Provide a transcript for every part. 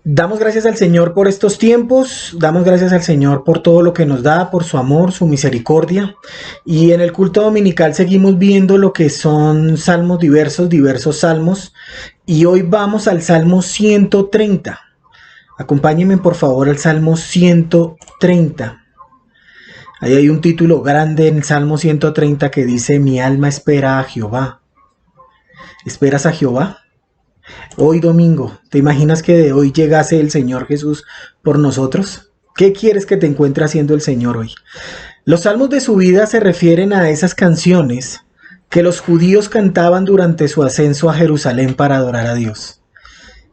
Damos gracias al Señor por estos tiempos, damos gracias al Señor por todo lo que nos da, por su amor, su misericordia. Y en el culto dominical seguimos viendo lo que son salmos diversos salmos. Y hoy vamos al Salmo 130. Acompáñenme por favor al Salmo 130. Ahí hay un título grande en el Salmo 130 que dice: Mi alma espera a Jehová. ¿Esperas a Jehová? Hoy domingo, ¿te imaginas que de hoy llegase el Señor Jesús por nosotros? ¿Qué quieres que te encuentre haciendo el Señor hoy? Los salmos de su vida se refieren a esas canciones que los judíos cantaban durante su ascenso a Jerusalén para adorar a Dios.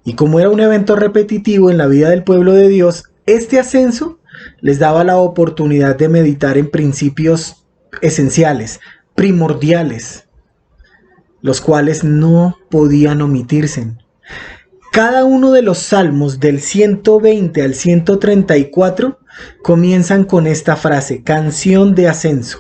Y como era un evento repetitivo en la vida del pueblo de Dios, este ascenso les daba la oportunidad de meditar en principios esenciales, primordiales, los cuales no podían omitirse. Cada uno de los salmos del 120 al 134 comienzan con esta frase: canción de ascenso.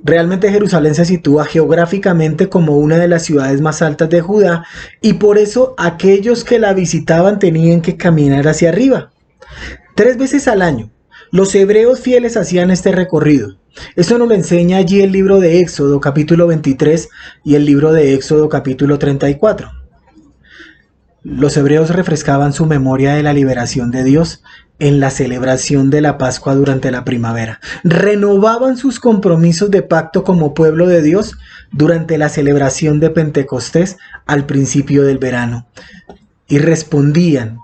Realmente Jerusalén se sitúa geográficamente como una de las ciudades más altas de Judá, y por eso aquellos que la visitaban tenían que caminar hacia arriba. 3 veces al año, los hebreos fieles hacían este recorrido. Esto nos lo enseña allí el libro de Éxodo capítulo 23 y el libro de Éxodo capítulo 34. Los hebreos refrescaban su memoria de la liberación de Dios en la celebración de la Pascua durante la primavera. Renovaban sus compromisos de pacto como pueblo de Dios durante la celebración de Pentecostés al principio del verano. Y respondían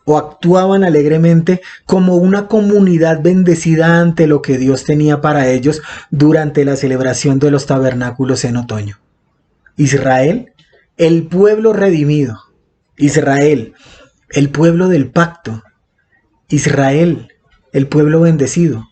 o actuaban alegremente como una comunidad bendecida ante lo que Dios tenía para ellos durante la celebración de los tabernáculos en otoño. Israel, el pueblo redimido. Israel, el pueblo del pacto. Israel, el pueblo bendecido.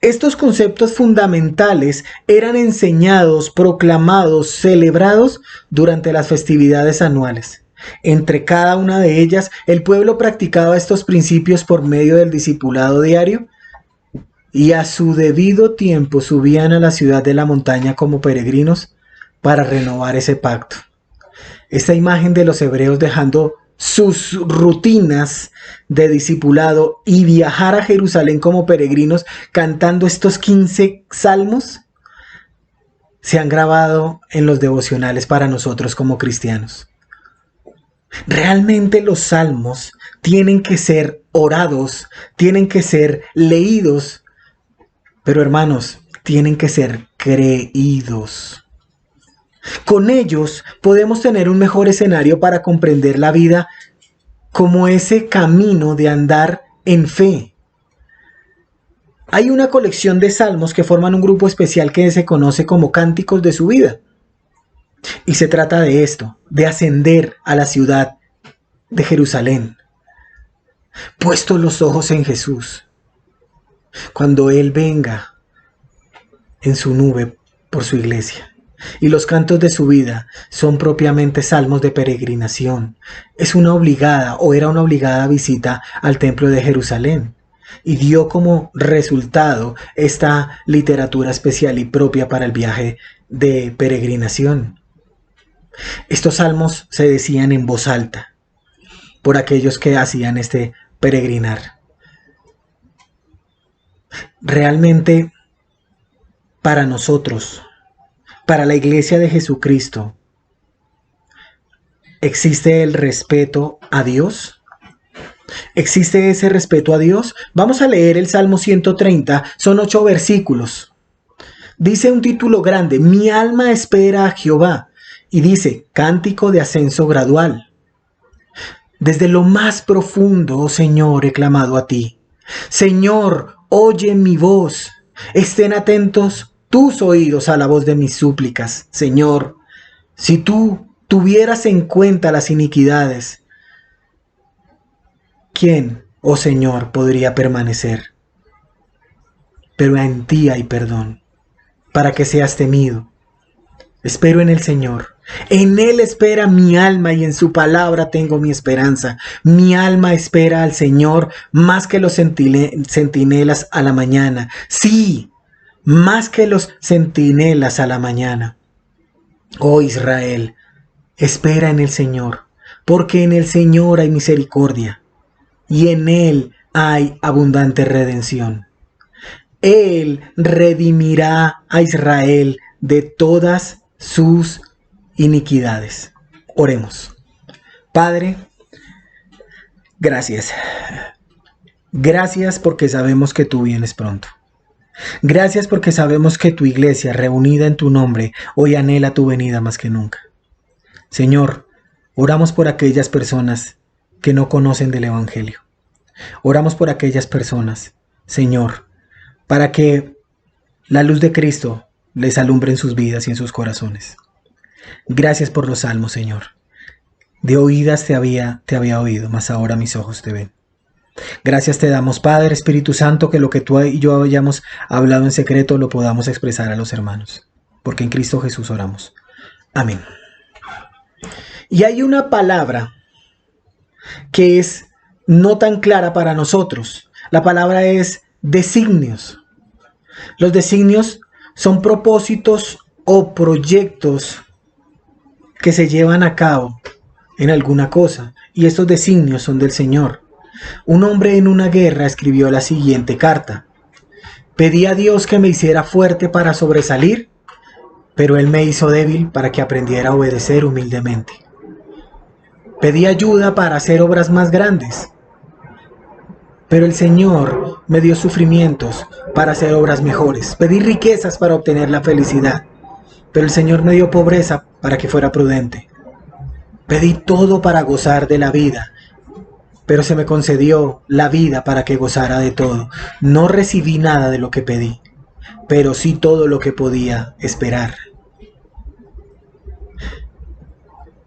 Estos conceptos fundamentales eran enseñados, proclamados, celebrados durante las festividades anuales. Entre cada una de ellas, el pueblo practicaba estos principios por medio del discipulado diario, y a su debido tiempo subían a la ciudad de la montaña como peregrinos para renovar ese pacto. Esta imagen de los hebreos dejando sus rutinas de discipulado y viajar a Jerusalén como peregrinos cantando estos 15 salmos se han grabado en los devocionales para nosotros como cristianos. Realmente los salmos tienen que ser orados, tienen que ser leídos, pero hermanos, tienen que ser creídos. Con ellos podemos tener un mejor escenario para comprender la vida como ese camino de andar en fe. Hay una colección de salmos que forman un grupo especial que se conoce como cánticos de su vida. Y se trata de esto, de ascender a la ciudad de Jerusalén, puestos los ojos en Jesús, cuando Él venga en su nube por su iglesia. Y los cantos de su vida son propiamente salmos de peregrinación. Es una obligada o era una obligada visita al templo de Jerusalén. Y dio como resultado esta literatura especial y propia para el viaje de peregrinación. Estos salmos se decían en voz alta por aquellos que hacían este peregrinar. Realmente, para nosotros, para la Iglesia de Jesucristo, ¿existe el respeto a Dios? ¿Existe ese respeto a Dios? Vamos a leer el Salmo 130, son 8 versículos. Dice un título grande: Mi alma espera a Jehová. Y dice: cántico de ascenso gradual. Desde lo más profundo, oh Señor, he clamado a ti. Señor, oye mi voz. Estén atentos tus oídos a la voz de mis súplicas. Señor, si tú tuvieras en cuenta las iniquidades, ¿quién, oh Señor, podría permanecer? Pero en ti hay perdón, para que seas temido. Espero en el Señor. En Él espera mi alma y en su palabra tengo mi esperanza. Mi alma espera al Señor más que los centinelas a la mañana. Sí, más que los centinelas a la mañana. Oh Israel, espera en el Señor, porque en el Señor hay misericordia y en Él hay abundante redención. Él redimirá a Israel de todas sus iniquidades. Oremos. Padre, gracias. Gracias porque sabemos que tú vienes pronto. Gracias porque sabemos que tu iglesia, reunida en tu nombre, hoy anhela tu venida más que nunca. Señor, oramos por aquellas personas que no conocen del Evangelio. Oramos por aquellas personas, Señor, para que la luz de Cristo les alumbre en sus vidas y en sus corazones. Gracias por los salmos, Señor. De oídas te había oído, mas ahora mis ojos te ven. Gracias te damos, Padre, Espíritu Santo, que lo que tú y yo hayamos hablado en secreto lo podamos expresar a los hermanos, porque en Cristo Jesús oramos. Amén. Y hay una palabra que es no tan clara para nosotros. La palabra es designios. Los designios son propósitos o proyectos que se llevan a cabo en alguna cosa, y estos designios son del Señor. Un hombre en una guerra escribió la siguiente carta: pedí a Dios que me hiciera fuerte para sobresalir, pero Él me hizo débil para que aprendiera a obedecer humildemente. Pedí ayuda para hacer obras más grandes, pero el Señor me dio sufrimientos para hacer obras mejores. Pedí riquezas para obtener la felicidad, pero el Señor me dio pobreza para que fuera prudente. Pedí todo para gozar de la vida, pero se me concedió la vida para que gozara de todo. No recibí nada de lo que pedí, pero sí todo lo que podía esperar.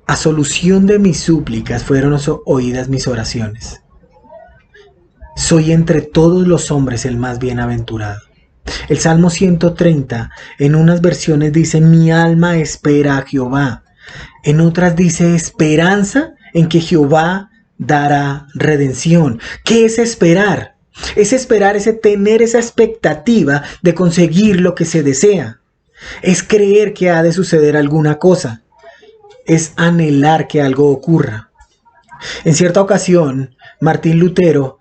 A solución de mis súplicas fueron oídas mis oraciones. Soy entre todos los hombres el más bienaventurado. El Salmo 130 en unas versiones dice: mi alma espera a Jehová. En otras dice: esperanza en que Jehová dará redención. ¿Qué es esperar? Es esperar, es tener esa expectativa de conseguir lo que se desea. Es creer que ha de suceder alguna cosa. Es anhelar que algo ocurra. En cierta ocasión, Martín Lutero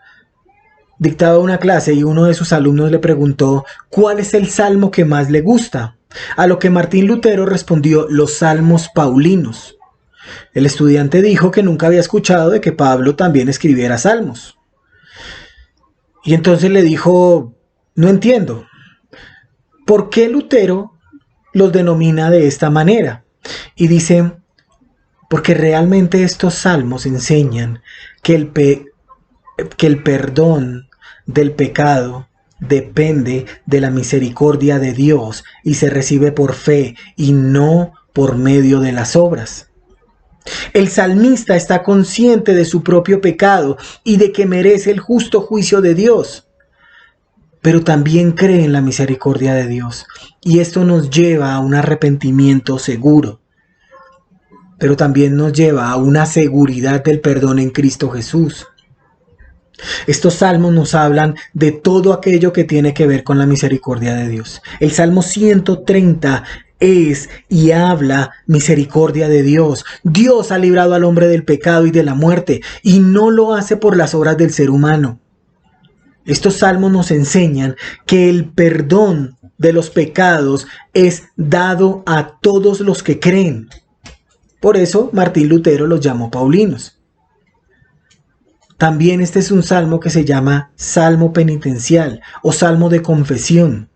dictaba una clase y uno de sus alumnos le preguntó ¿cuál es el salmo que más le gusta? A lo que Martín Lutero respondió: los salmos paulinos. El estudiante dijo que nunca había escuchado de que Pablo también escribiera salmos. Y entonces le dijo: no entiendo, ¿por qué Lutero los denomina de esta manera? Y dice: porque realmente estos salmos enseñan que el perdón del pecado depende de la misericordia de Dios y se recibe por fe y no por medio de las obras. El salmista está consciente de su propio pecado y de que merece el justo juicio de Dios, pero también cree en la misericordia de Dios, y esto nos lleva a un arrepentimiento seguro, pero también nos lleva a una seguridad del perdón en Cristo Jesús. Estos salmos nos hablan de todo aquello que tiene que ver con la misericordia de Dios. El Salmo 130 es y habla misericordia de Dios. Dios ha librado al hombre del pecado y de la muerte, y no lo hace por las obras del ser humano. Estos salmos nos enseñan que el perdón de los pecados es dado a todos los que creen. Por eso Martín Lutero los llamó paulinos. También este es un salmo que se llama salmo penitencial o salmo de confesión.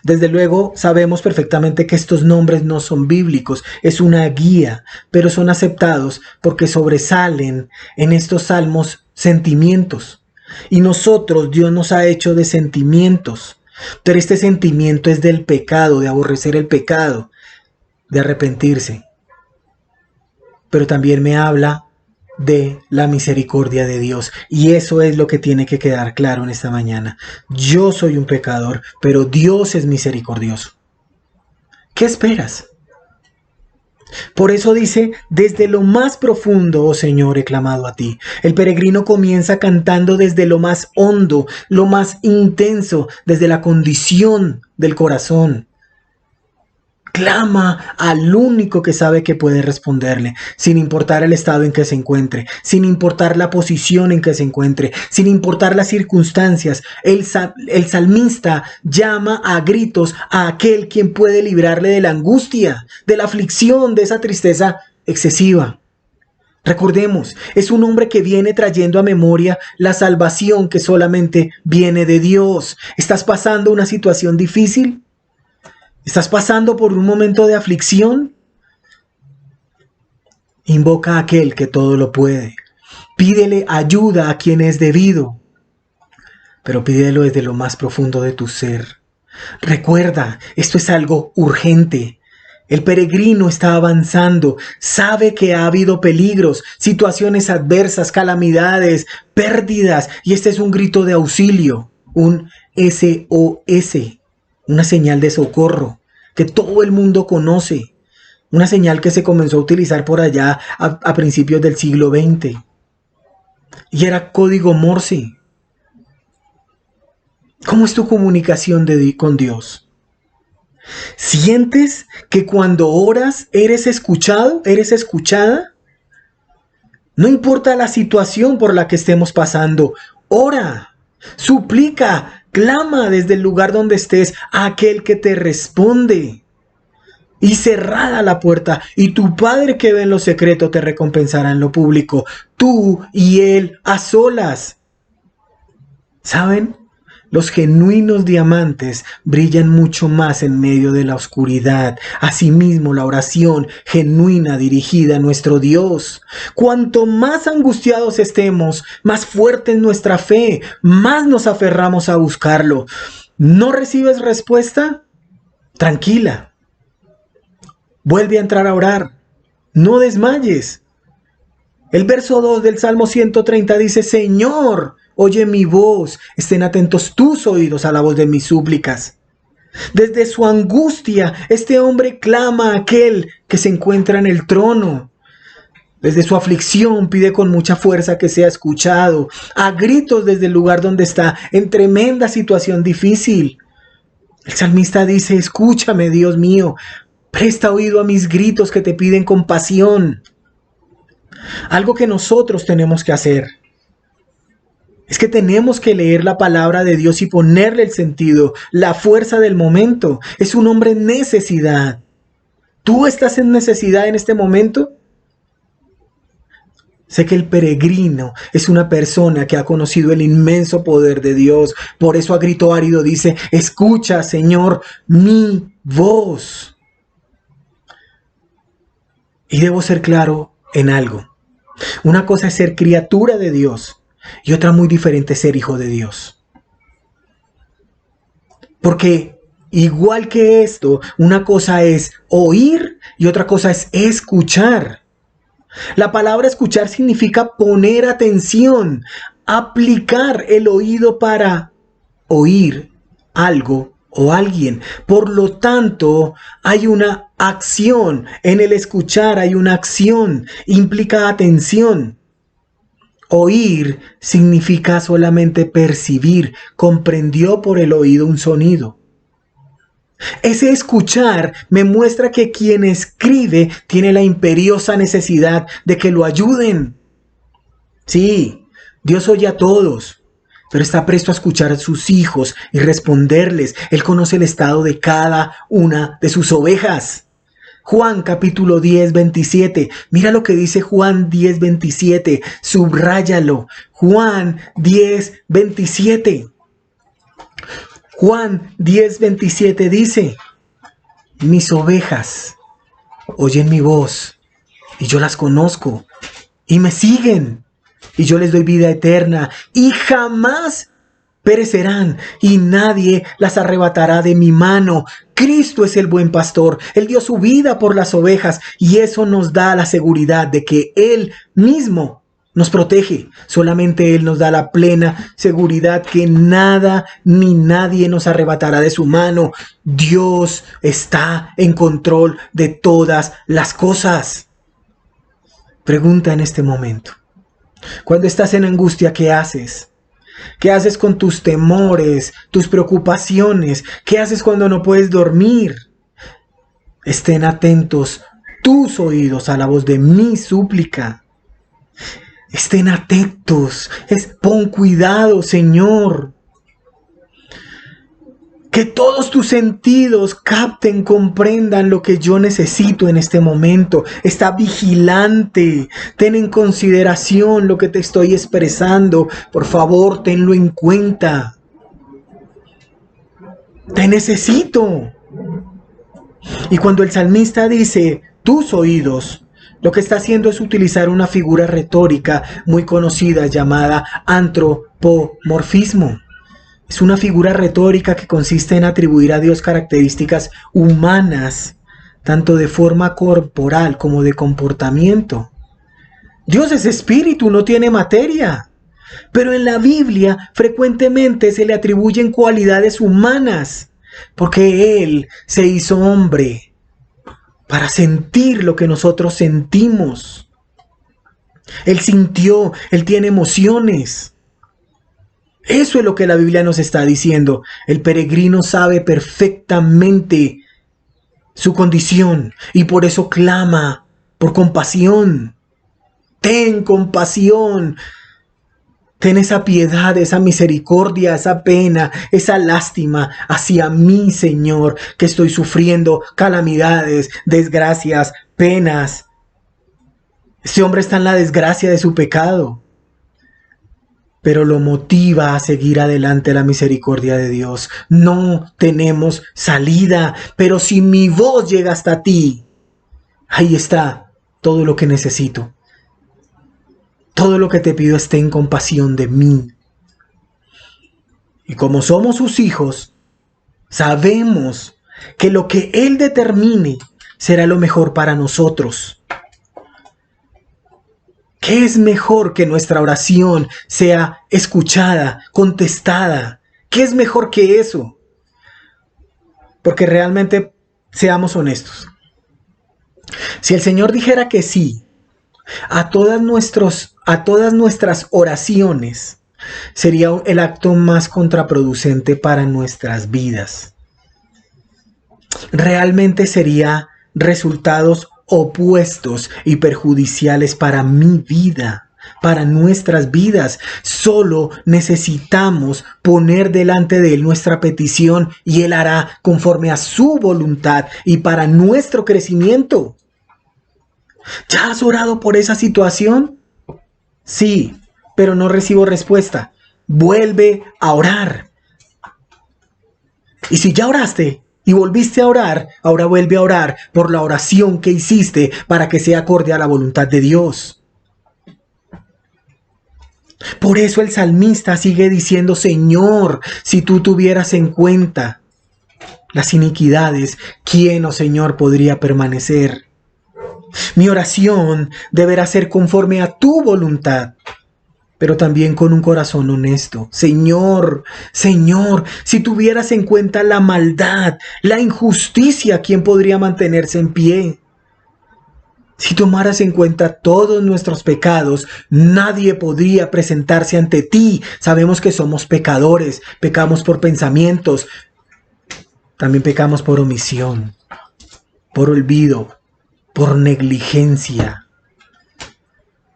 Desde luego sabemos perfectamente que estos nombres no son bíblicos, es una guía, pero son aceptados porque sobresalen en estos salmos sentimientos. Y nosotros, Dios nos ha hecho de sentimientos, pero este sentimiento es del pecado, de aborrecer el pecado, de arrepentirse. Pero también me habla de la misericordia de Dios, y eso es lo que tiene que quedar claro en esta mañana. Yo soy un pecador, pero Dios es misericordioso. ¿Qué esperas? Por eso dice: desde lo más profundo, oh Señor, he clamado a ti. El peregrino comienza cantando desde lo más hondo, lo más intenso, desde la condición del corazón. Clama al único que sabe que puede responderle, sin importar el estado en que se encuentre, sin importar la posición en que se encuentre, sin importar las circunstancias. El salmista llama a gritos a aquel quien puede librarle de la angustia, de la aflicción, de esa tristeza excesiva. Recordemos, es un hombre que viene trayendo a memoria la salvación que solamente viene de Dios. ¿Estás pasando una situación difícil? ¿Estás pasando por un momento de aflicción? Invoca a aquel que todo lo puede. Pídele ayuda a quien es debido, pero pídelo desde lo más profundo de tu ser. Recuerda, esto es algo urgente. El peregrino está avanzando, sabe que ha habido peligros, situaciones adversas, calamidades, pérdidas, y este es un grito de auxilio, un SOS. Una señal de socorro que todo el mundo conoce. Una señal que se comenzó a utilizar por allá a principios del siglo XX. Y era código Morse. ¿Cómo es tu comunicación con Dios? ¿Sientes que cuando oras eres escuchado, eres escuchada? No importa la situación por la que estemos pasando, ora, suplica, clama desde el lugar donde estés a aquel que te responde. Y cerrada la puerta, y tu Padre que ve en lo secreto te recompensará en lo público. Tú y Él a solas. ¿Saben? Los genuinos diamantes brillan mucho más en medio de la oscuridad. Asimismo, la oración genuina dirigida a nuestro Dios. Cuanto más angustiados estemos, más fuerte es nuestra fe, más nos aferramos a buscarlo. ¿No recibes respuesta? Tranquila. Vuelve a entrar a orar. No desmayes. El verso 2 del Salmo 130 dice: Señor, oye mi voz, estén atentos tus oídos a la voz de mis súplicas. Desde su angustia, este hombre clama a aquel que se encuentra en el trono. Desde su aflicción pide con mucha fuerza que sea escuchado, a gritos desde el lugar donde está, en tremenda situación difícil. El salmista dice: escúchame, Dios mío, presta oído a mis gritos que te piden compasión. Algo que nosotros tenemos que hacer es que tenemos que leer la palabra de Dios y ponerle el sentido, la fuerza del momento. Es un hombre en necesidad. ¿Tú estás en necesidad en este momento? Sé que el peregrino es una persona que ha conocido el inmenso poder de Dios. Por eso a grito árido dice: escucha, Señor, mi voz. Y debo ser claro en algo. Una cosa es ser criatura de Dios y otra muy diferente es ser hijo de Dios. Porque igual que esto, una cosa es oír y otra cosa es escuchar. La palabra escuchar significa poner atención, aplicar el oído para oír algo o alguien. Por lo tanto, hay una acción. En el escuchar hay una acción. Implica atención. Oír significa solamente percibir. Comprendió por el oído un sonido. Ese escuchar me muestra que quien escribe tiene la imperiosa necesidad de que lo ayuden. Sí, Dios oye a todos, pero está presto a escuchar a sus hijos y responderles. Él conoce el estado de cada una de sus ovejas. Juan capítulo 10, 27. Mira lo que dice Juan 10, 27. Subráyalo. Juan 10, 27. Juan 10, 27 dice: mis ovejas oyen mi voz y yo las conozco y me siguen y yo les doy vida eterna y jamás perecerán y nadie las arrebatará de mi mano. Cristo es el buen pastor. Él dio su vida por las ovejas y eso nos da la seguridad de que Él mismo nos protege. Solamente Él nos da la plena seguridad que nada ni nadie nos arrebatará de su mano. Dios está en control de todas las cosas. Pregunta en este momento: cuando estás en angustia, ¿qué haces? ¿Qué haces con tus temores, tus preocupaciones? ¿Qué haces cuando no puedes dormir? Estén atentos tus oídos a la voz de mi súplica. Estén atentos. Pon cuidado, Señor. Que todos tus sentidos capten, comprendan lo que yo necesito en este momento. Está vigilante. Ten en consideración lo que te estoy expresando. Por favor, tenlo en cuenta. Te necesito. Y cuando el salmista dice tus oídos, lo que está haciendo es utilizar una figura retórica muy conocida llamada antropomorfismo. Es una figura retórica que consiste en atribuir a Dios características humanas, tanto de forma corporal como de comportamiento. Dios es espíritu, no tiene materia. Pero en la Biblia frecuentemente se le atribuyen cualidades humanas, porque Él se hizo hombre para sentir lo que nosotros sentimos. Él sintió, Él tiene emociones. Eso es lo que la Biblia nos está diciendo. El peregrino sabe perfectamente su condición y por eso clama por compasión. Ten compasión. Ten esa piedad, esa misericordia, esa pena, esa lástima hacia mí, Señor, que estoy sufriendo calamidades, desgracias, penas. Este hombre está en la desgracia de su pecado, pero lo motiva a seguir adelante la misericordia de Dios. No tenemos salida, pero si mi voz llega hasta ti, ahí está todo lo que necesito. Todo lo que te pido es ten compasión de mí. Y como somos sus hijos, sabemos que lo que Él determine será lo mejor para nosotros. ¿Qué es mejor que nuestra oración sea escuchada, contestada? ¿Qué es mejor que eso? Porque realmente, seamos honestos. Si el Señor dijera que sí a todas nuestras oraciones, sería el acto más contraproducente para nuestras vidas. Realmente sería resultados opuestos y perjudiciales para mi vida, para nuestras vidas. Solo necesitamos poner delante de Él nuestra petición y Él hará conforme a su voluntad y para nuestro crecimiento. ¿Ya has orado por esa situación? Sí, pero no recibo respuesta. Vuelve a orar. Y si ya oraste y volviste a orar, ahora vuelve a orar por la oración que hiciste para que sea acorde a la voluntad de Dios. Por eso el salmista sigue diciendo, Señor, si tú tuvieras en cuenta las iniquidades, ¿quién, oh Señor, podría permanecer? Mi oración deberá ser conforme a tu voluntad, pero también con un corazón honesto. Señor, Señor, si tuvieras en cuenta la maldad, la injusticia, ¿quién podría mantenerse en pie? Si tomaras en cuenta todos nuestros pecados, nadie podría presentarse ante ti. Sabemos que somos pecadores, pecamos por pensamientos, también pecamos por omisión, por olvido, por negligencia.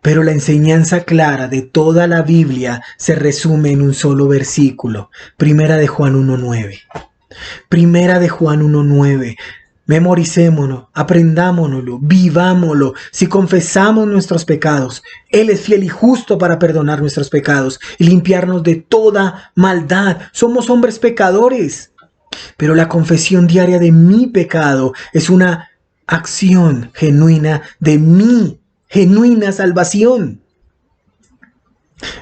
Pero la enseñanza clara de toda la Biblia se resume en un solo versículo. Primera de Juan 1:9. Primera de Juan 1:9. Memoricémonos, aprendámonoslo, vivámoslo. Si confesamos nuestros pecados, Él es fiel y justo para perdonar nuestros pecados y limpiarnos de toda maldad. Somos hombres pecadores, pero la confesión diaria de mi pecado es una acción genuina de mi genuina salvación.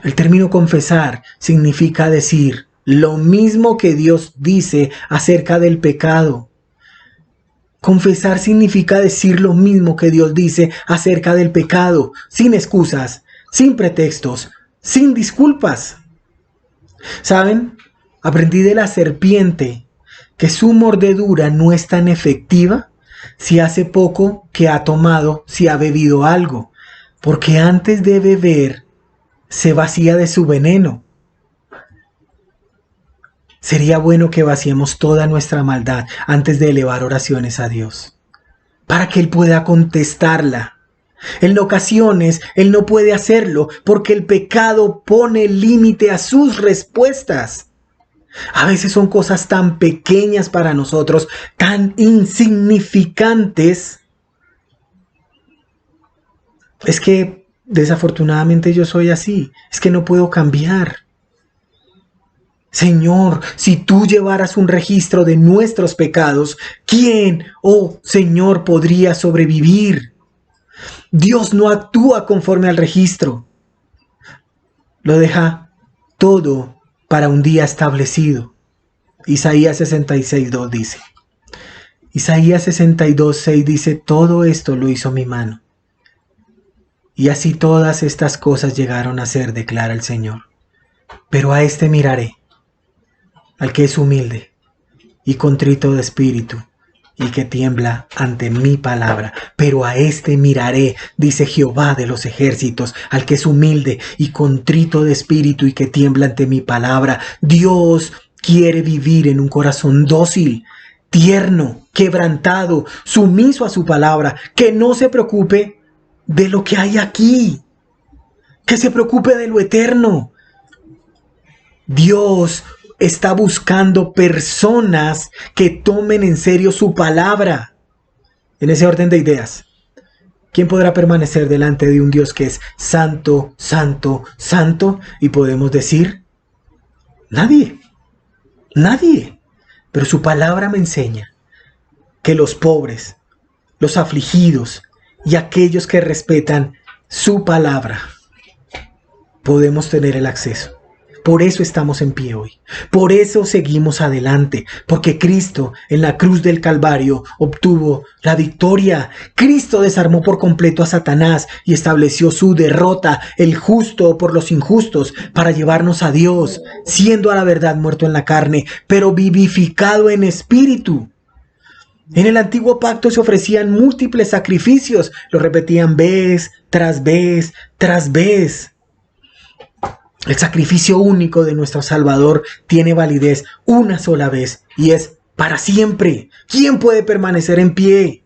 El término confesar significa decir lo mismo que Dios dice acerca del pecado. Confesar significa decir lo mismo que Dios dice acerca del pecado, sin excusas, sin pretextos, sin disculpas. ¿Saben? Aprendí de la serpiente que su mordedura no es tan efectiva si hace poco que ha tomado, si ha bebido algo, porque antes de beber se vacía de su veneno. Sería bueno que vaciemos toda nuestra maldad antes de elevar oraciones a Dios. para que Él pueda contestarla. En ocasiones Él no puede hacerlo porque el pecado pone límite a sus respuestas. A veces son cosas tan pequeñas para nosotros, tan insignificantes. Es que desafortunadamente yo soy así. Es que no puedo cambiar. Señor, si tú llevaras un registro de nuestros pecados, ¿quién, oh Señor, podría sobrevivir? Dios no actúa conforme al registro. Lo deja todo para un día establecido. Isaías 66:2 dice. Isaías 62:6 dice, todo esto lo hizo mi mano. Y así todas estas cosas llegaron a ser, declara el Señor. Pero a este miraré, al que es humilde y contrito de espíritu, y que tiembla ante mi palabra. Pero a este miraré, dice Jehová de los ejércitos, al que es humilde y contrito de espíritu y que tiembla ante mi palabra. Dios quiere vivir en un corazón dócil, tierno, quebrantado, sumiso a su palabra, que no se preocupe de lo que hay aquí, que se preocupe de lo eterno. Dios está buscando personas que tomen en serio su palabra. En ese orden de ideas, ¿quién podrá permanecer delante de un Dios que es santo, santo, santo? Y podemos decir, nadie, nadie. Pero su palabra me enseña que los pobres, los afligidos y aquellos que respetan su palabra, podemos tener el acceso. Por eso estamos en pie hoy. Por eso seguimos adelante. Porque Cristo en la cruz del Calvario obtuvo la victoria. Cristo desarmó por completo a Satanás y estableció su derrota, el justo por los injustos, para llevarnos a Dios, siendo a la verdad muerto en la carne, pero vivificado en espíritu. En el antiguo pacto se ofrecían múltiples sacrificios. Lo repetían vez tras vez tras vez. El sacrificio único de nuestro Salvador tiene validez una sola vez y es para siempre. ¿Quién puede permanecer en pie?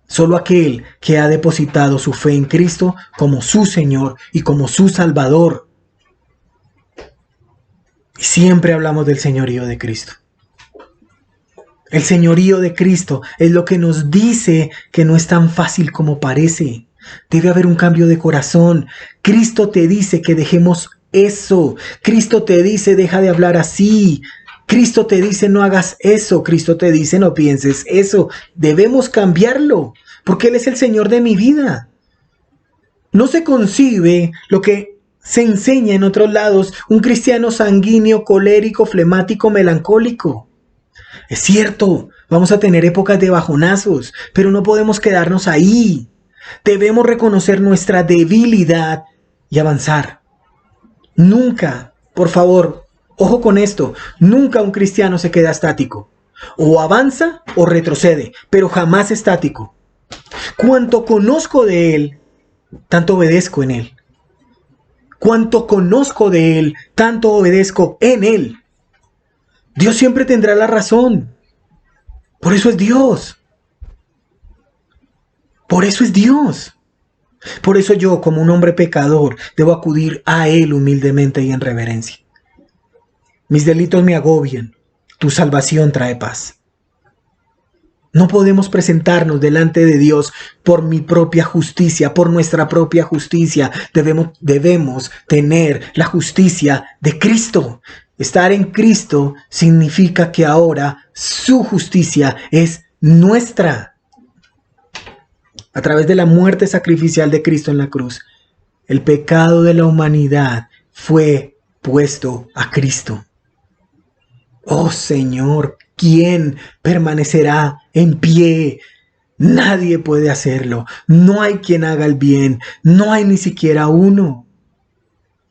Solo aquel que ha depositado su fe en Cristo como su Señor y como su Salvador. Y siempre hablamos del señorío de Cristo. El señorío de Cristo es lo que nos dice que no es tan fácil como parece. Debe haber un cambio de corazón. Cristo te dice que dejemos eso. Cristo te dice deja de hablar así. Cristo te dice no hagas eso. Cristo te dice no pienses eso. Debemos cambiarlo porque Él es el Señor de mi vida. No se concibe lo que se enseña en otros lados, un cristiano sanguíneo, colérico, flemático, melancólico. Es cierto, vamos a tener épocas de bajonazos, pero no podemos quedarnos ahí. Debemos reconocer nuestra debilidad y avanzar. Nunca, por favor, ojo con esto, nunca un cristiano se queda estático. O avanza o retrocede, pero jamás estático. Cuanto conozco de Él, tanto obedezco en Él. Cuanto conozco de Él, tanto obedezco en Él. Dios siempre tendrá la razón. Por eso es Dios. Por eso es Dios. Por eso yo, como un hombre pecador, debo acudir a Él humildemente y en reverencia. Mis delitos me agobian. Tu salvación trae paz. No podemos presentarnos delante de Dios por mi propia justicia, por nuestra propia justicia. Debemos tener la justicia de Cristo. Estar en Cristo significa que ahora su justicia es nuestra. A través de la muerte sacrificial de Cristo en la cruz, el pecado de la humanidad fue puesto a Cristo. Oh Señor, ¿quién permanecerá en pie? Nadie puede hacerlo. No hay quien haga el bien. No hay ni siquiera uno.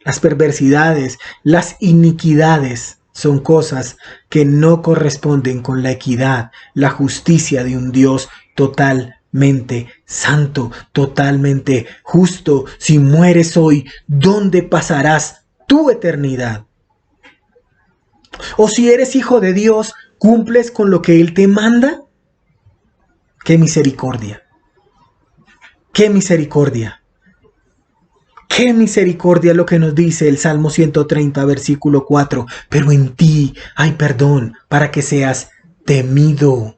Las perversidades, las iniquidades son cosas que no corresponden con la equidad, la justicia de un Dios totalmente santo, totalmente justo. Si mueres hoy, ¿dónde pasarás tu eternidad? O si eres hijo de Dios, ¿cumples con lo que Él te manda? ¡Qué misericordia! ¡Qué misericordia! ¡Qué misericordia lo que nos dice el Salmo 130, versículo 4! Pero en ti hay perdón para que seas temido.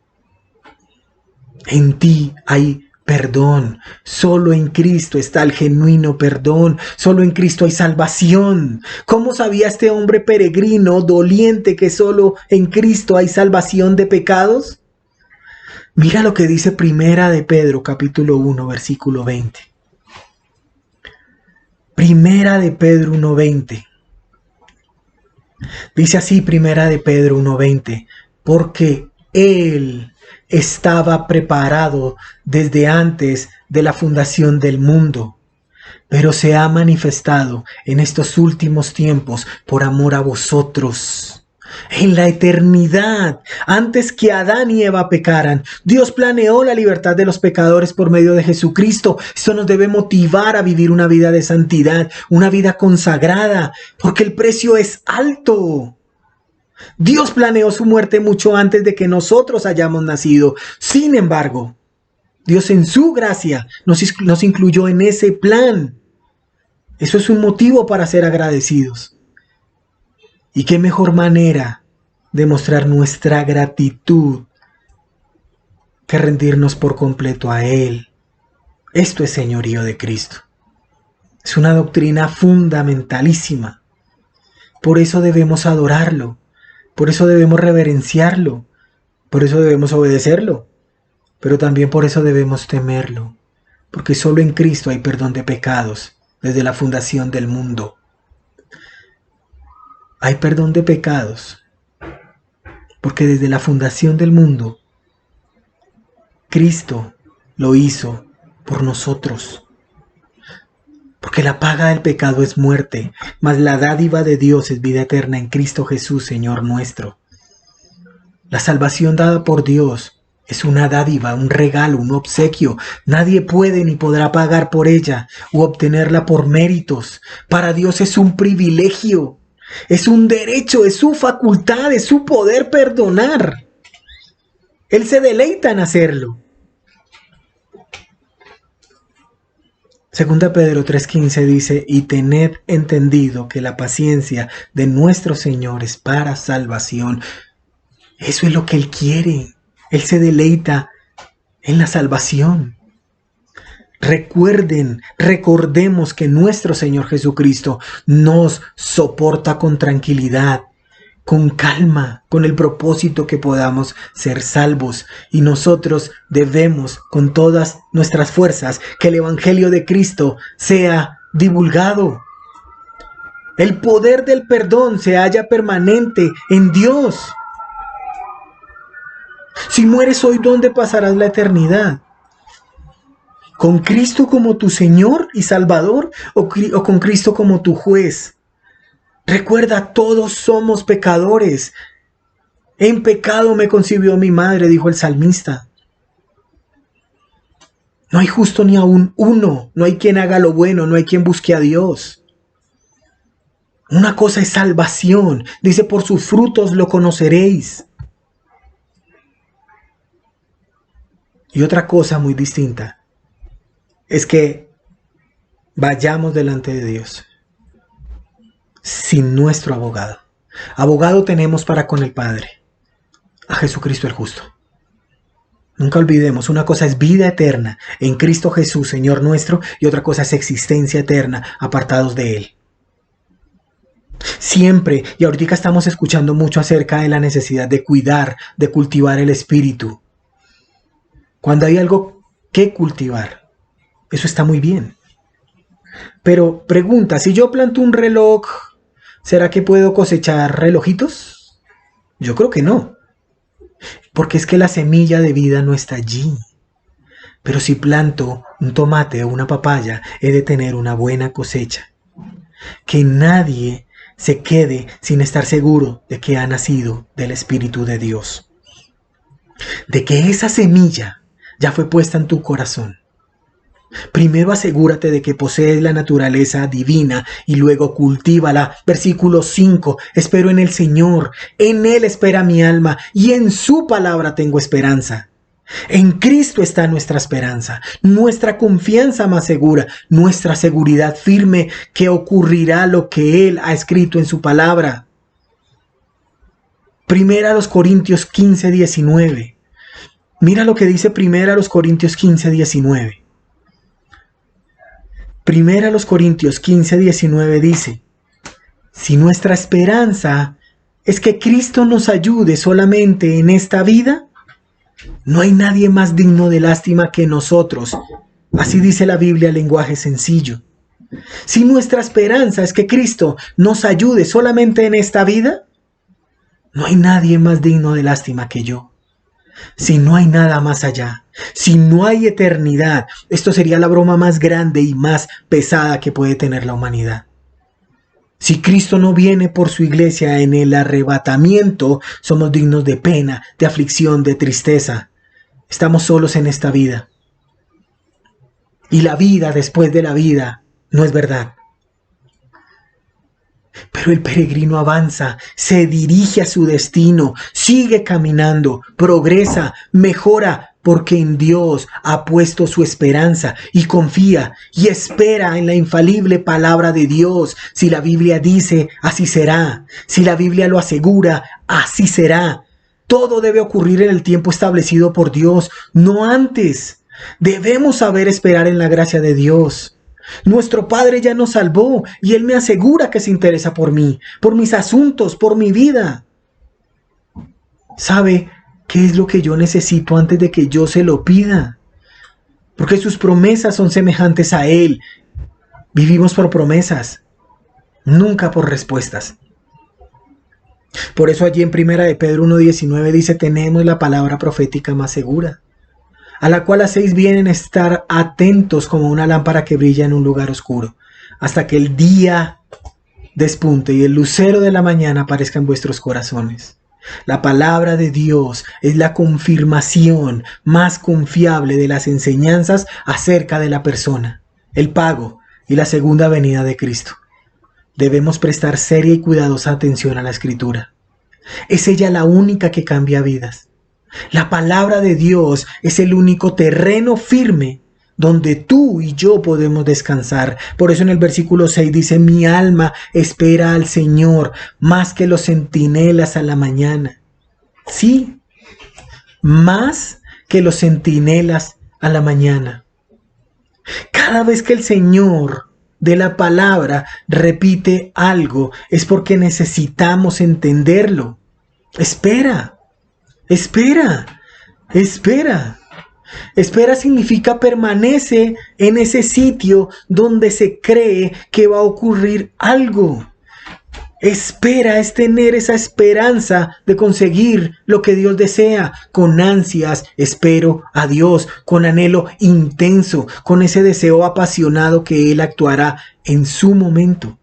En ti hay perdón. Solo en Cristo está el genuino perdón. Solo en Cristo hay salvación. ¿Cómo sabía este hombre peregrino, doliente, que solo en Cristo hay salvación de pecados? Mira lo que dice Primera de Pedro, capítulo 1, versículo 20. Primera de Pedro 1:20. Dice así Primera de Pedro 1:20. Porque Él estaba preparado desde antes de la fundación del mundo, pero se ha manifestado en estos últimos tiempos por amor a vosotros. En la eternidad, antes que Adán y Eva pecaran, Dios planeó la libertad de los pecadores por medio de Jesucristo. Esto nos debe motivar a vivir una vida de santidad, una vida consagrada, porque el precio es alto. Dios planeó su muerte mucho antes de que nosotros hayamos nacido. Sin embargo, Dios en su gracia nos incluyó en ese plan. Eso es un motivo para ser agradecidos. Y qué mejor manera de mostrar nuestra gratitud que rendirnos por completo a Él. Esto es señorío de Cristo. Es una doctrina fundamentalísima. Por eso debemos adorarlo. Por eso debemos reverenciarlo. Por eso debemos obedecerlo. Pero también por eso debemos temerlo. Porque solo en Cristo hay perdón de pecados desde la fundación del mundo. Hay perdón de pecados, porque desde la fundación del mundo, Cristo lo hizo por nosotros. Porque la paga del pecado es muerte, mas la dádiva de Dios es vida eterna en Cristo Jesús, Señor nuestro. La salvación dada por Dios es una dádiva, un regalo, un obsequio. Nadie puede ni podrá pagar por ella u obtenerla por méritos. Para Dios es un privilegio. Es un derecho, es su facultad, es su poder perdonar. Él se deleita en hacerlo. Segunda Pedro 3:15 dice, y tened entendido que la paciencia de nuestro Señor es para salvación. Eso es lo que Él quiere. Él se deleita en la salvación. Recordemos que nuestro Señor Jesucristo nos soporta con tranquilidad, con calma, con el propósito que podamos ser salvos. Y nosotros debemos, con todas nuestras fuerzas, que el Evangelio de Cristo sea divulgado. El poder del perdón se halla permanente en Dios. Si mueres hoy, ¿dónde pasarás la eternidad? ¿Con Cristo como tu Señor y Salvador o con Cristo como tu juez? Recuerda, todos somos pecadores. En pecado me concibió mi madre, dijo el salmista. No hay justo ni aún uno, no hay quien haga lo bueno, no hay quien busque a Dios. Una cosa es salvación, dice, por sus frutos lo conoceréis. Y otra cosa muy distinta es que vayamos delante de Dios sin nuestro abogado. Abogado tenemos para con el Padre, a Jesucristo el justo. Nunca olvidemos, una cosa es vida eterna en Cristo Jesús, Señor nuestro, y otra cosa es existencia eterna apartados de Él. Siempre, y ahorita estamos escuchando mucho acerca de la necesidad de cuidar, de cultivar el espíritu. Cuando hay algo que cultivar, eso está muy bien. Pero pregunta, si yo planto un reloj, ¿será que puedo cosechar relojitos? Yo creo que no. Porque es que la semilla de vida no está allí. Pero si planto un tomate o una papaya, he de tener una buena cosecha. Que nadie se quede sin estar seguro de que ha nacido del Espíritu de Dios. De que esa semilla ya fue puesta en tu corazón. Primero asegúrate de que posees la naturaleza divina y luego cultívala. Versículo 5. Espero en el Señor, en Él espera mi alma y en su palabra tengo esperanza. En Cristo está nuestra esperanza, nuestra confianza más segura, nuestra seguridad firme que ocurrirá lo que Él ha escrito en su palabra. Primera a los Corintios 15, 19. Mira lo que dice Primera a los Corintios 15, 19. Primera a los Corintios 15, 19 dice: si nuestra esperanza es que Cristo nos ayude solamente en esta vida, no hay nadie más digno de lástima que nosotros. Así dice la Biblia, lenguaje sencillo. Si nuestra esperanza es que Cristo nos ayude solamente en esta vida, no hay nadie más digno de lástima que yo. Si no hay nada más allá, si no hay eternidad, esto sería la broma más grande y más pesada que puede tener la humanidad. Si Cristo no viene por su iglesia en el arrebatamiento, somos dignos de pena, de aflicción, de tristeza. Estamos solos en esta vida. Y la vida después de la vida no es verdad. Pero el peregrino avanza, se dirige a su destino, sigue caminando, progresa, mejora, porque en Dios ha puesto su esperanza y confía y espera en la infalible palabra de Dios. Si la Biblia dice, así será. Si la Biblia lo asegura, así será. Todo debe ocurrir en el tiempo establecido por Dios, no antes. Debemos saber esperar en la gracia de Dios. Nuestro Padre ya nos salvó y Él me asegura que se interesa por mí, por mis asuntos, por mi vida. ¿Sabe qué es lo que yo necesito antes de que yo se lo pida? Porque sus promesas son semejantes a Él. Vivimos por promesas, nunca por respuestas. Por eso allí en Primera de Pedro 1:19 dice: tenemos la palabra profética más segura, a la cual hacéis bien en estar atentos como una lámpara que brilla en un lugar oscuro, hasta que el día despunte y el lucero de la mañana aparezca en vuestros corazones. La palabra de Dios es la confirmación más confiable de las enseñanzas acerca de la persona, el pago y la segunda venida de Cristo. Debemos prestar seria y cuidadosa atención a la Escritura. Es ella la única que cambia vidas. La palabra de Dios es el único terreno firme donde tú y yo podemos descansar. Por eso en el versículo 6 dice: mi alma espera al Señor más que los centinelas a la mañana. Sí, más que los centinelas a la mañana. Cada vez que el Señor de la palabra repite algo, es porque necesitamos entenderlo. Espera. Espera, espera. Espera significa permanece en ese sitio donde se cree que va a ocurrir algo. Espera es tener esa esperanza de conseguir lo que Dios desea. Con ansias espero a Dios, con anhelo intenso, con ese deseo apasionado que Él actuará en su momento.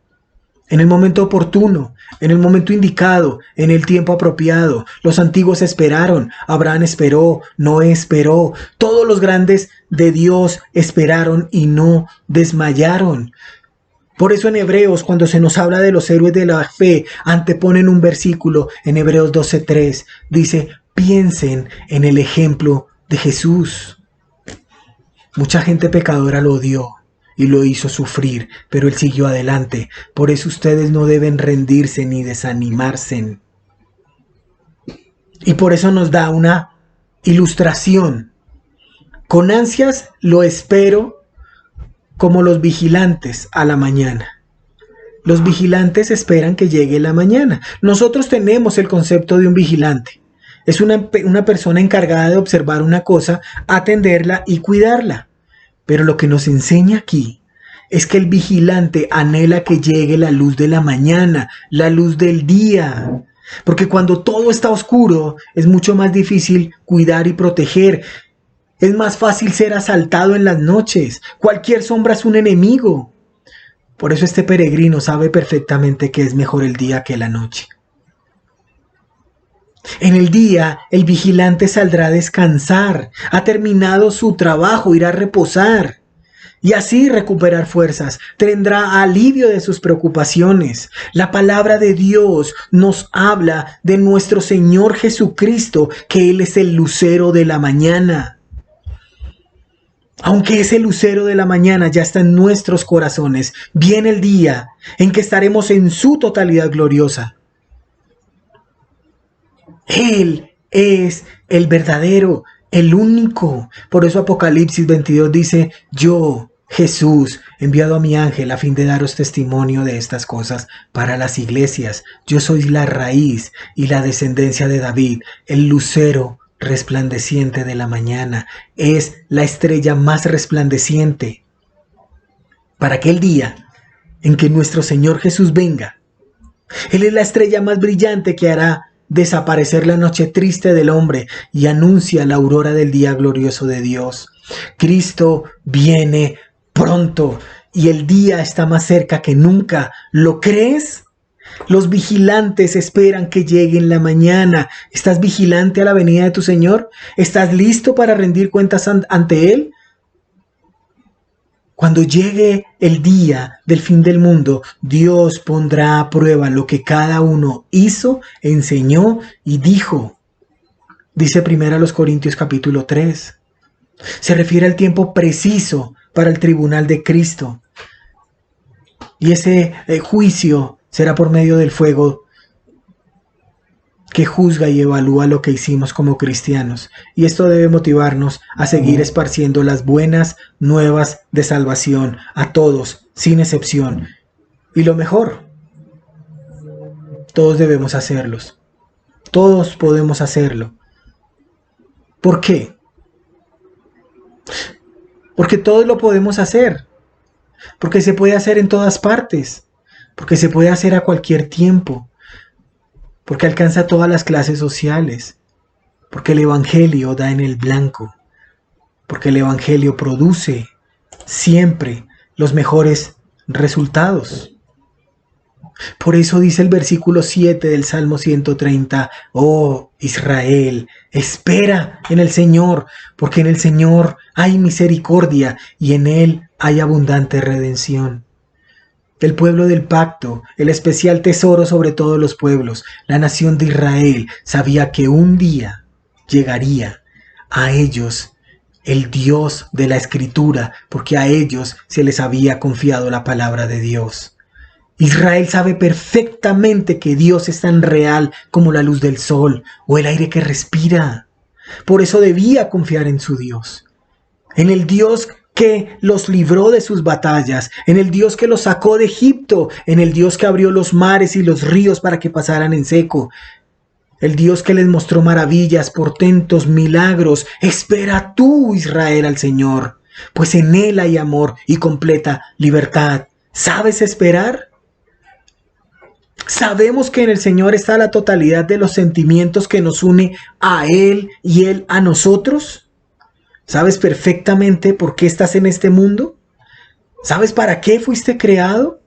En el momento oportuno, en el momento indicado, en el tiempo apropiado. Los antiguos esperaron, Abraham esperó, Noé esperó. Todos los grandes de Dios esperaron y no desmayaron. Por eso en Hebreos, cuando se nos habla de los héroes de la fe, anteponen un versículo en Hebreos 12:3. Dice: piensen en el ejemplo de Jesús. Mucha gente pecadora lo odió y lo hizo sufrir, pero Él siguió adelante. Por eso ustedes no deben rendirse ni desanimarse. Y por eso nos da una ilustración. Con ansias lo espero como los vigilantes a la mañana. Los vigilantes esperan que llegue la mañana. Nosotros tenemos el concepto de un vigilante. Es una persona encargada de observar una cosa, atenderla y cuidarla. Pero lo que nos enseña aquí es que el vigilante anhela que llegue la luz de la mañana, la luz del día. Porque cuando todo está oscuro, es mucho más difícil cuidar y proteger. Es más fácil ser asaltado en las noches. Cualquier sombra es un enemigo. Por eso este peregrino sabe perfectamente que es mejor el día que la noche. En el día, el vigilante saldrá a descansar. Ha terminado su trabajo, irá a reposar. y así recuperar fuerzas. Tendrá alivio de sus preocupaciones. La palabra de Dios nos habla de nuestro Señor Jesucristo, que Él es el lucero de la mañana. Aunque ese lucero de la mañana ya está en nuestros corazones, viene el día en que estaremos en su totalidad gloriosa. Él es el verdadero, el único. Por eso Apocalipsis 22 dice: yo, Jesús, enviado a mi ángel a fin de daros testimonio de estas cosas para las iglesias. Yo soy la raíz y la descendencia de David, el lucero resplandeciente de la mañana. Es la estrella más resplandeciente para aquel día en que nuestro Señor Jesús venga. Él es la estrella más brillante que hará desaparecer la noche triste del hombre y anuncia la aurora del día glorioso de Dios. Cristo viene pronto y el día está más cerca que nunca. ¿Lo crees? Los vigilantes esperan que llegue en la mañana. ¿Estás vigilante a la venida de tu Señor? ¿Estás listo para rendir cuentas ante Él? Cuando llegue el día del fin del mundo, Dios pondrá a prueba lo que cada uno hizo, enseñó y dijo. Dice 1 Corintios capítulo 3. Se refiere al tiempo preciso para el tribunal de Cristo. Y ese juicio será por medio del fuego que juzga y evalúa lo que hicimos como cristianos. Y esto debe motivarnos a seguir esparciendo las buenas nuevas de salvación a todos, sin excepción. Y lo mejor, todos debemos hacerlos. Todos podemos hacerlo. ¿Por qué? Porque todos lo podemos hacer. Porque se puede hacer en todas partes. Porque se puede hacer a cualquier tiempo. Porque alcanza todas las clases sociales, porque el Evangelio da en el blanco, porque el Evangelio produce siempre los mejores resultados. Por eso dice el versículo 7 del Salmo 130, oh Israel, espera en el Señor, porque en el Señor hay misericordia y en Él hay abundante redención. El pueblo del pacto, el especial tesoro sobre todos los pueblos, la nación de Israel, sabía que un día llegaría a ellos el Dios de la Escritura, porque a ellos se les había confiado la palabra de Dios. Israel sabe perfectamente que Dios es tan real como la luz del sol o el aire que respira. Por eso debía confiar en su Dios, en el Dios que los libró de sus batallas, en el Dios que los sacó de Egipto, en el Dios que abrió los mares y los ríos para que pasaran en seco, el Dios que les mostró maravillas, portentos, milagros. Espera tú, Israel, al Señor, pues en Él hay amor y completa libertad. ¿Sabes esperar? Sabemos que en el Señor está la totalidad de los sentimientos que nos une a Él y Él a nosotros. ¿Sabes perfectamente por qué estás en este mundo? ¿Sabes para qué fuiste creado?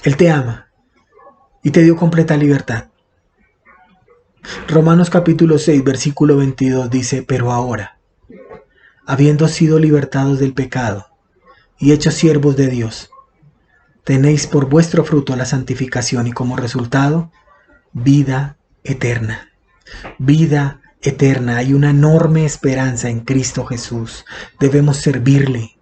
Él te ama y te dio completa libertad. Romanos capítulo 6, versículo 22 dice: pero ahora, habiendo sido libertados del pecado y hechos siervos de Dios, tenéis por vuestro fruto la santificación y como resultado, vida eterna. Vida eterna. Hay una enorme esperanza en Cristo Jesús. Debemos servirle.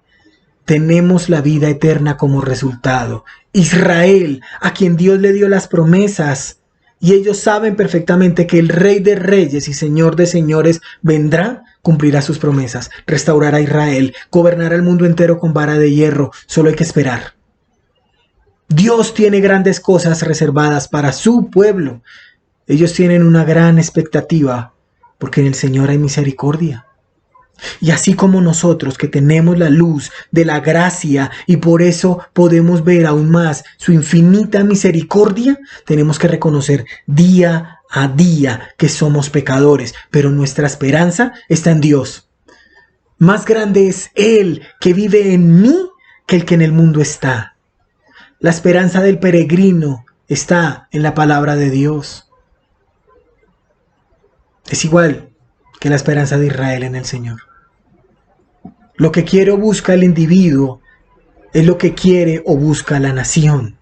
Tenemos la vida eterna como resultado. Israel, a quien Dios le dio las promesas, y ellos saben perfectamente que el Rey de Reyes y Señor de Señores vendrá, cumplirá sus promesas, restaurará a Israel, gobernará el mundo entero con vara de hierro. Solo hay que esperar. Dios tiene grandes cosas reservadas para su pueblo. Ellos tienen una gran expectativa, porque en el Señor hay misericordia. Y así como nosotros que tenemos la luz de la gracia y por eso podemos ver aún más su infinita misericordia, tenemos que reconocer día a día que somos pecadores, pero nuestra esperanza está en Dios. Más grande es Él que vive en mí que el que en el mundo está. La esperanza del peregrino está en la palabra de Dios. Es igual que la esperanza de Israel en el Señor. Lo que quiere o busca el individuo es lo que quiere o busca la nación.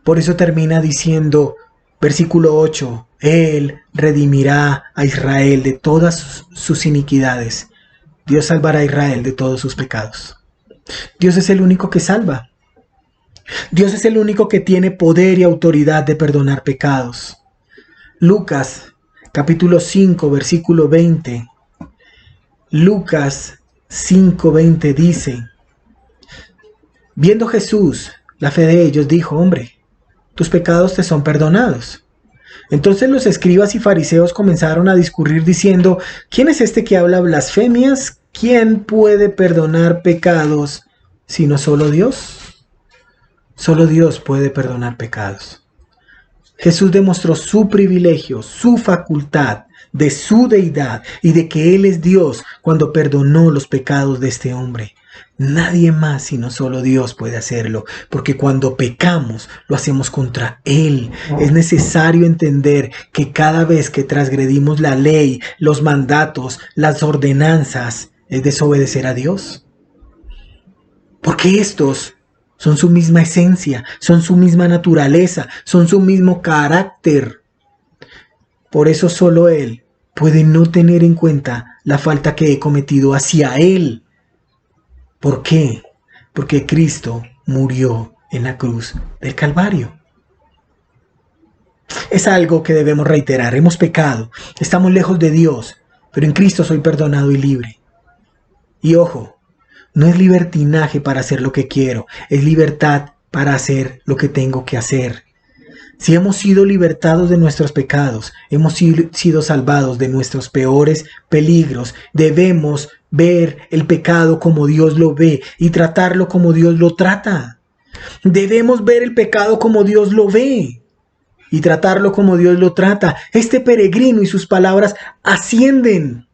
Por eso termina diciendo, versículo 8, Él redimirá a Israel de todas sus iniquidades. Dios salvará a Israel de todos sus pecados. Dios es el único que salva. Dios es el único que tiene poder y autoridad de perdonar pecados. Lucas, capítulo 5, versículo 20. Lucas 5:20 dice, viendo Jesús la fe de ellos, dijo, hombre, tus pecados te son perdonados. Entonces los escribas y fariseos comenzaron a discurrir diciendo, ¿quién es este que habla blasfemias? ¿Quién puede perdonar pecados sino solo Dios? Solo Dios puede perdonar pecados. Jesús demostró su privilegio, su facultad, de su deidad y de que Él es Dios cuando perdonó los pecados de este hombre. Nadie más sino solo Dios puede hacerlo, porque cuando pecamos lo hacemos contra Él. Es necesario entender que cada vez que transgredimos la ley, los mandatos, las ordenanzas, es desobedecer a Dios. Porque estos son su misma esencia, son su misma naturaleza, son su mismo carácter. Por eso solo Él puede no tener en cuenta la falta que he cometido hacia Él. ¿Por qué? Porque Cristo murió en la cruz del Calvario. Es algo que debemos reiterar. Hemos pecado, estamos lejos de Dios, pero en Cristo soy perdonado y libre. Y ojo, no es libertinaje para hacer lo que quiero, es libertad para hacer lo que tengo que hacer. Si hemos sido libertados de nuestros pecados, hemos sido salvados de nuestros peores peligros, debemos ver el pecado como Dios lo ve y tratarlo como Dios lo trata. Debemos ver el pecado como Dios lo ve y tratarlo como Dios lo trata. Este peregrino y sus palabras ascienden.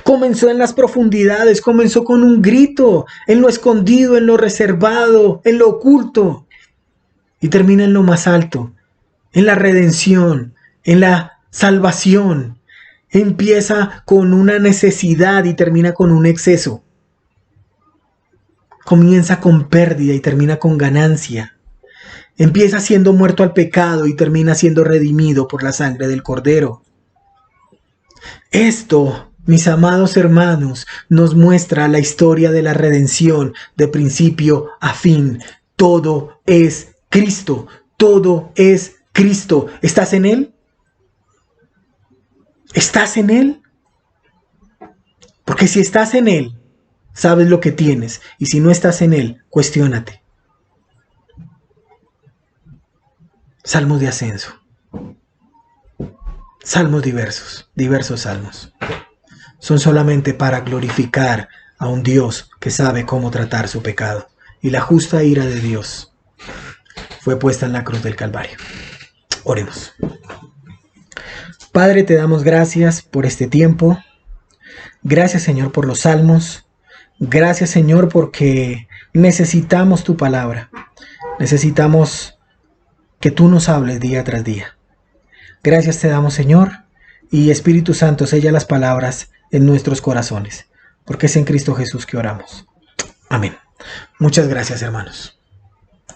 Comenzó en las profundidades, comenzó con un grito, en lo escondido, en lo reservado, en lo oculto. Y termina en lo más alto, en la redención, en la salvación. Empieza con una necesidad y termina con un exceso. Comienza con pérdida y termina con ganancia. Empieza siendo muerto al pecado y termina siendo redimido por la sangre del Cordero. Esto, mis amados hermanos, nos muestra la historia de la redención de principio a fin. Todo es Cristo, todo es Cristo. ¿Estás en Él? ¿Estás en Él? Porque si estás en Él, sabes lo que tienes. Y si no estás en Él, cuestiónate. Salmos de ascenso. Salmos diversos salmos. Son solamente para glorificar a un Dios que sabe cómo tratar su pecado. Y la justa ira de Dios fue puesta en la cruz del Calvario. Oremos. Padre, te damos gracias por este tiempo. Gracias, Señor, por los salmos. Gracias, Señor, porque necesitamos tu palabra. Necesitamos que tú nos hables día tras día. Gracias te damos, Señor, y Espíritu Santo, sella las palabras en nuestros corazones, porque es en Cristo Jesús que oramos. Amén. Muchas gracias, hermanos.